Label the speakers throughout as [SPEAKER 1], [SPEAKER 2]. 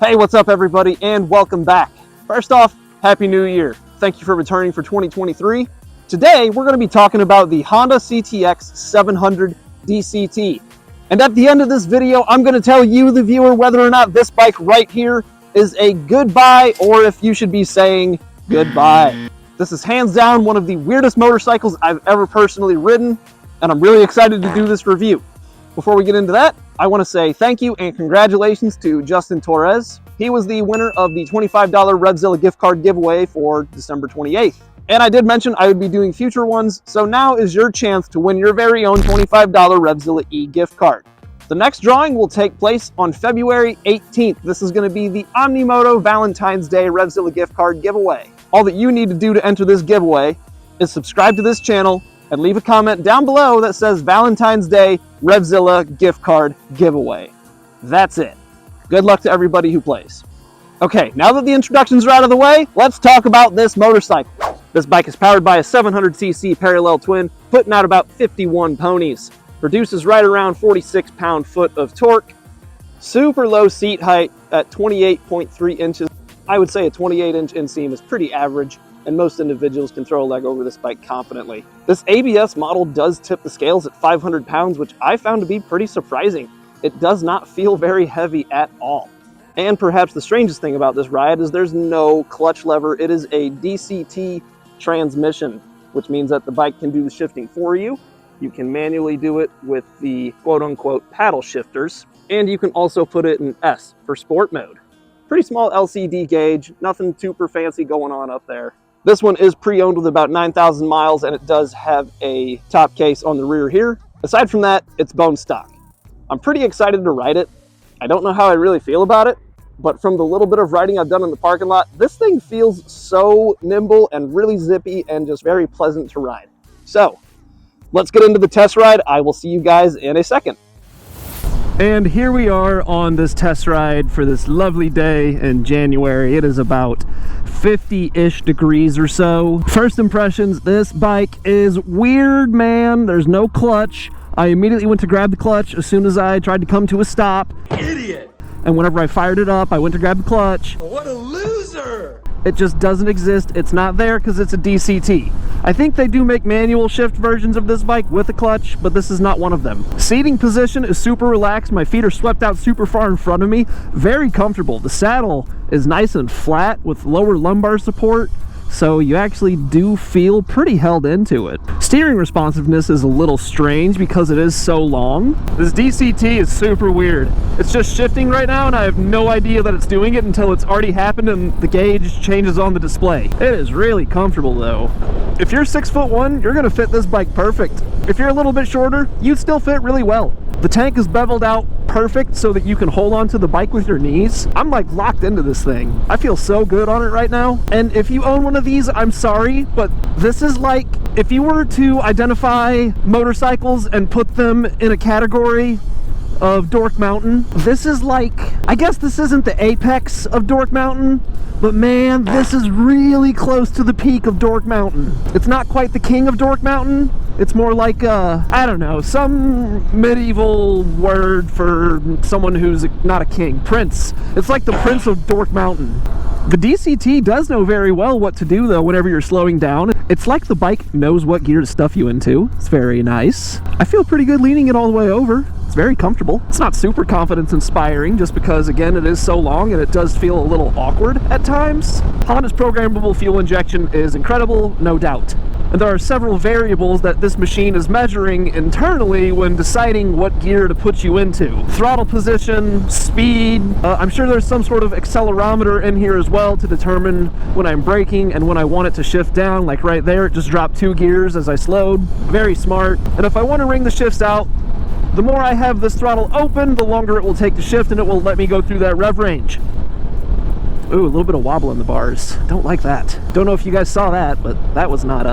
[SPEAKER 1] Hey, what's up everybody, and welcome back. First off, Happy New Year. Thank you for returning for 2023. Today, we're going to be talking about the Honda CTX 700 DCT. And at the end of this video, I'm going to tell you, the viewer, whether or not this bike right here is a good buy, or if you should be saying goodbye. This is hands down one of the weirdest motorcycles I've ever personally ridden, and I'm really excited to do this review. Before we get into that, I want to say thank you and congratulations to Justin Torres. He was the winner of the $25 Revzilla gift card giveaway for December 28th. And I did mention I would be doing future ones, so now is your chance to win your very own $25 Revzilla e gift card. The next drawing will take place on February 18th. This is going to be the Omnimoto Valentine's Day Revzilla gift card giveaway. All that you need to do to enter this giveaway is subscribe to this channel and leave a comment down below that says Valentine's Day Revzilla gift card giveaway. That's it. Good luck to everybody who plays. Okay, now that the introductions are out of the way, let's talk about this motorcycle. This bike is powered by a 700cc parallel twin, putting out about 51 ponies. Produces right around 46 pound-foot of torque. Super low seat height at 28.3 inches. I would say a 28-inch inseam is pretty average, and most individuals can throw a leg over this bike confidently. This ABS model does tip the scales at 500 pounds, which I found to be pretty surprising. It does not feel very heavy at all. And perhaps the strangest thing about this ride is there's no clutch lever. It is a DCT transmission, which means that the bike can do the shifting for you. You can manually do it with the quote-unquote paddle shifters, and you can also put it in S for sport mode. Pretty small LCD gauge, nothing super fancy going on up there. This one is pre-owned with about 9,000 miles, and it does have a top case on the rear here. Aside from that, it's bone stock. I'm pretty excited to ride it. I don't know how I really feel about it, but from the little bit of riding I've done in the parking lot, this thing feels so nimble and really zippy and just very pleasant to ride. So, let's get into the test ride. I will see you guys in a second. And here we are on this test ride for this lovely day in January. It is about 50-ish degrees or so. First impressions, this bike is weird, man. There's no clutch. I immediately went to grab the clutch as soon as I tried to come to a stop.
[SPEAKER 2] Idiot!
[SPEAKER 1] And whenever I fired it up, I went to grab the clutch.
[SPEAKER 2] What a loser!
[SPEAKER 1] It just doesn't exist. It's not there because it's a DCT. I think they do make manual shift versions of this bike with a clutch, but this is not one of them. Seating position is super relaxed. My feet are swept out super far in front of me. Very comfortable. The saddle is nice and flat with lower lumbar support, so you actually do feel pretty held into it. Steering responsiveness is a little strange because it is so long. This DCT is super weird. It's just shifting right now, and I have no idea that it's doing it until it's already happened and the gauge changes on the display. It is really comfortable though. If you're 6'1", you're gonna fit this bike perfect. If you're a little bit shorter, you'd still fit really well. The tank is beveled out perfect so that you can hold on to the bike with your knees. I'm like locked into this thing. I feel so good on it right now. And if you own one of these, I'm sorry, but this is like if you were to identify motorcycles and put them in a category of Dork Mountain, this is like, I guess this isn't the apex of Dork Mountain, but man, this is really close to the peak of Dork Mountain. It's not quite the king of Dork Mountain. It's more like, I don't know, some medieval word for someone who's not a king. Prince. It's like the prince of Dork Mountain. The DCT does know very well what to do though whenever you're slowing down. It's like the bike knows what gear to stuff you into. It's very nice. I feel pretty good leaning it all the way over. It's very comfortable. It's not super confidence inspiring just because, again, it is so long and it does feel a little awkward at times. Honda's programmable fuel injection is incredible, no doubt. And there are several variables that this machine is measuring internally when deciding what gear to put you into. Throttle position, speed, I'm sure there's some sort of accelerometer in here as well to determine when I'm braking and when I want it to shift down. Like right there, it just dropped 2 gears as I slowed. Very smart. And if I want to wring the shifts out, the more I have this throttle open, the longer it will take to shift, and it will let me go through that rev range. Ooh, a little bit of wobble in the bars. Don't like that. Don't know if you guys saw that, but that was not,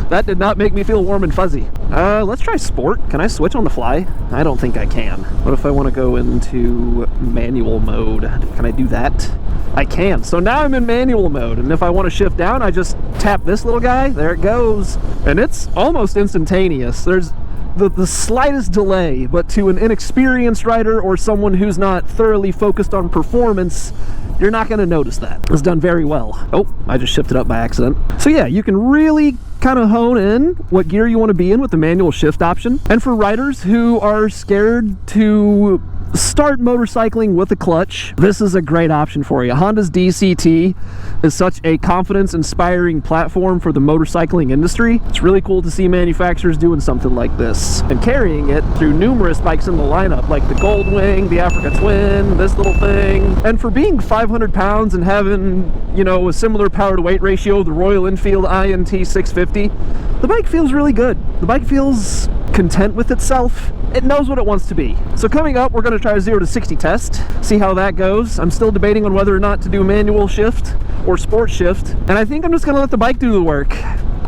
[SPEAKER 1] that did not make me feel warm and fuzzy. Let's try sport. Can I switch on the fly? I don't think I can. What if I want to go into manual mode? Can I do that? I can. So now I'm in manual mode, and if I want to shift down, I just tap this little guy. There it goes. And it's almost instantaneous. There's the slightest delay, but to an inexperienced rider or someone who's not thoroughly focused on performance, you're not going to notice that. It's done very well. Oh, I just shifted up by accident. So yeah, you can really kind of hone in what gear you want to be in with the manual shift option. And for riders who are scared to start motorcycling with a clutch, this is a great option for you. Honda's DCT is such a confidence-inspiring platform for the motorcycling industry. It's really cool to see manufacturers doing something like this and carrying it through numerous bikes in the lineup, like the Goldwing, the Africa Twin, this little thing. And for being 500 pounds and having, you know, a similar power to weight ratio of the Royal Enfield INT 650, the bike feels really good. The bike feels content with itself. It knows what it wants to be. So coming up, we're going to try a 0 to 60 test, see how that goes. I'm still debating on whether or not to do manual shift or sport shift, and I think I'm just going to let the bike do the work.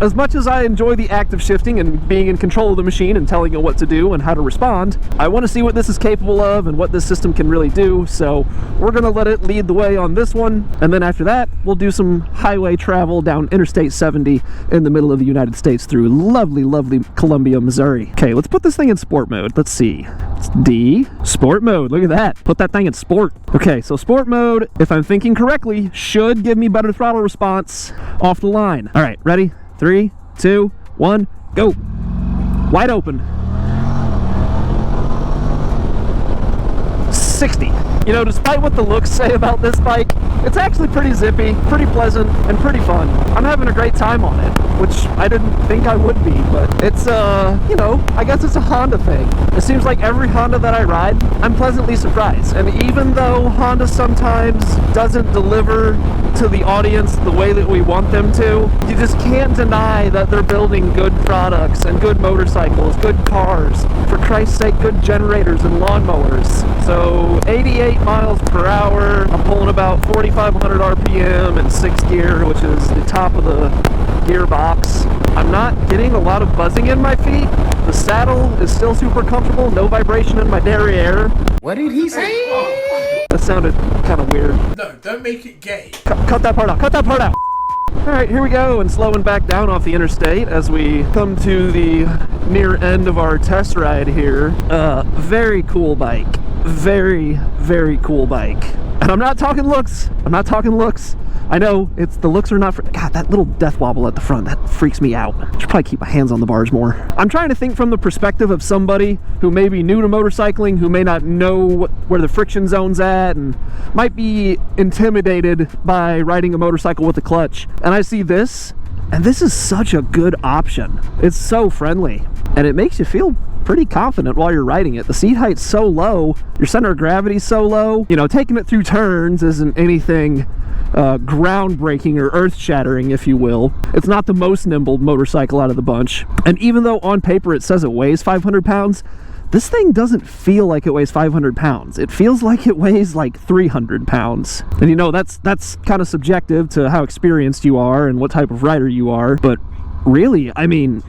[SPEAKER 1] As much as I enjoy the act of shifting and being in control of the machine and telling it what to do and how to respond, I want to see what this is capable of and what this system can really do, so we're going to let it lead the way on this one, and then after that, we'll do some highway travel down Interstate 70 in the middle of the United States through lovely, lovely Columbia, Missouri. Okay, let's put this thing in sport mode. Let's see. It's D, sport mode. Look at that. Put that thing in sport. Okay, so sport mode, if I'm thinking correctly, should give me better throttle response off the line. All right, ready? 3, 2, 1, go. Wide open. 60. You know, despite what the looks say about this bike, it's actually pretty zippy, pretty pleasant, and pretty fun. I'm having a great time on it, which I didn't think I would be, but it's, you know, I guess it's a Honda thing. It seems like every Honda that I ride, I'm pleasantly surprised. And even though Honda sometimes doesn't deliver to the audience the way that we want them to, you just can't deny that they're building good products and good motorcycles, good cars, for Christ's sake, good generators and lawnmowers. So 88 miles per hour, I'm pulling about 4,500 RPM in 6th gear, which is the top of the gearbox. I'm not getting a lot of buzzing in my feet. The saddle is still super comfortable, no vibration in my derriere.
[SPEAKER 2] What did he say?
[SPEAKER 1] That sounded kind of weird.
[SPEAKER 2] No, don't make it gay.
[SPEAKER 1] Cut that part out, cut that part out! Alright, here we go, and slowing back down off the interstate as we come to the near end of our test ride here. Very cool bike. Very, very cool bike. And I'm not talking looks. I'm not talking looks. I know, the looks are not for... God, that little death wobble at the front, that freaks me out. I should probably keep my hands on the bars more. I'm trying to think from the perspective of somebody who may be new to motorcycling, who may not know where the friction zone's at, and might be intimidated by riding a motorcycle with a clutch. And I see this, and this is such a good option. It's so friendly, and it makes you feel pretty confident while you're riding it. The seat height's so low, your center of gravity's so low. You know, taking it through turns isn't anything groundbreaking or earth-shattering, if you will. It's not the most nimble motorcycle out of the bunch. And even though on paper it says it weighs 500 pounds, this thing doesn't feel like it weighs 500 pounds. It feels like it weighs like 300 pounds. And you know, that's kind of subjective to how experienced you are and what type of rider you are. But really, I mean,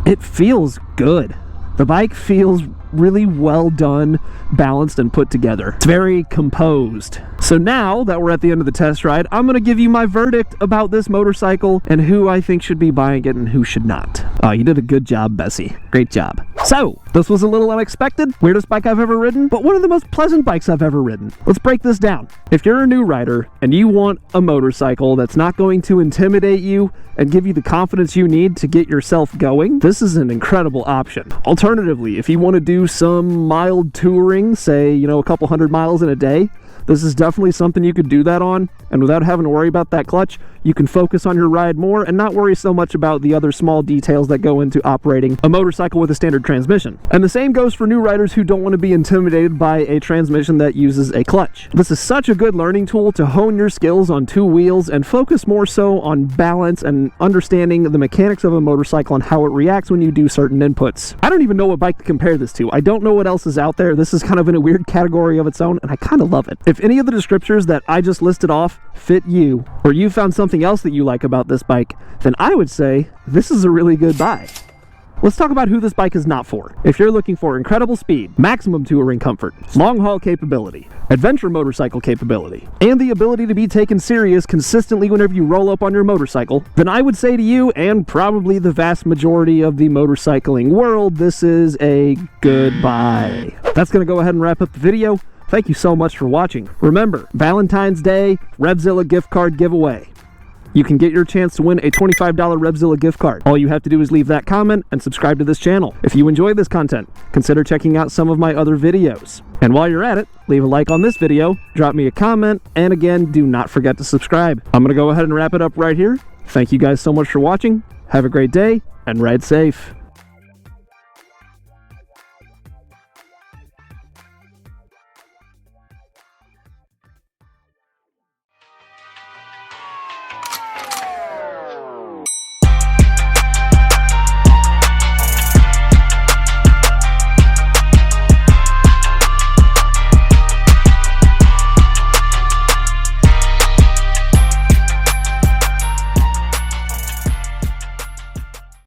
[SPEAKER 1] it feels good. The bike feels really well done, balanced, and put together. It's very composed. So now that we're at the end of the test ride, I'm going to give you my verdict about this motorcycle and who I think should be buying it and who should not. Oh, you did a good job, Bessie. Great job. So, this was a little unexpected, weirdest bike I've ever ridden, but one of the most pleasant bikes I've ever ridden. Let's break this down. If you're a new rider and you want a motorcycle that's not going to intimidate you and give you the confidence you need to get yourself going, this is an incredible option. Alternatively, if you want to do some mild touring, say, you know, a couple 100 miles in a day, this is definitely something you could do that on, and without having to worry about that clutch, you can focus on your ride more and not worry so much about the other small details that go into operating a motorcycle with a standard transmission. And the same goes for new riders who don't want to be intimidated by a transmission that uses a clutch. This is such a good learning tool to hone your skills on two wheels and focus more so on balance and understanding the mechanics of a motorcycle and how it reacts when you do certain inputs. I don't even know what bike to compare this to. I don't know what else is out there. This is kind of in a weird category of its own, and I kind of love it. If any of the descriptors that I just listed off fit you, or you found something else that you like about this bike, then I would say this is a really good buy. Let's talk about who this bike is not for. If you're looking for incredible speed, maximum touring comfort, long-haul capability, adventure motorcycle capability, and the ability to be taken serious consistently whenever you roll up on your motorcycle, then I would say to you, and probably the vast majority of the motorcycling world, this is a goodbye. That's going to go ahead and wrap up the video. Thank you so much for watching. Remember, Valentine's Day, Revzilla gift card giveaway. You can get your chance to win a $25 Revzilla gift card. All you have to do is leave that comment and subscribe to this channel. If you enjoy this content, consider checking out some of my other videos. And while you're at it, leave a like on this video, drop me a comment, and again, do not forget to subscribe. I'm going to go ahead and wrap it up right here. Thank you guys so much for watching. Have a great day, and ride safe.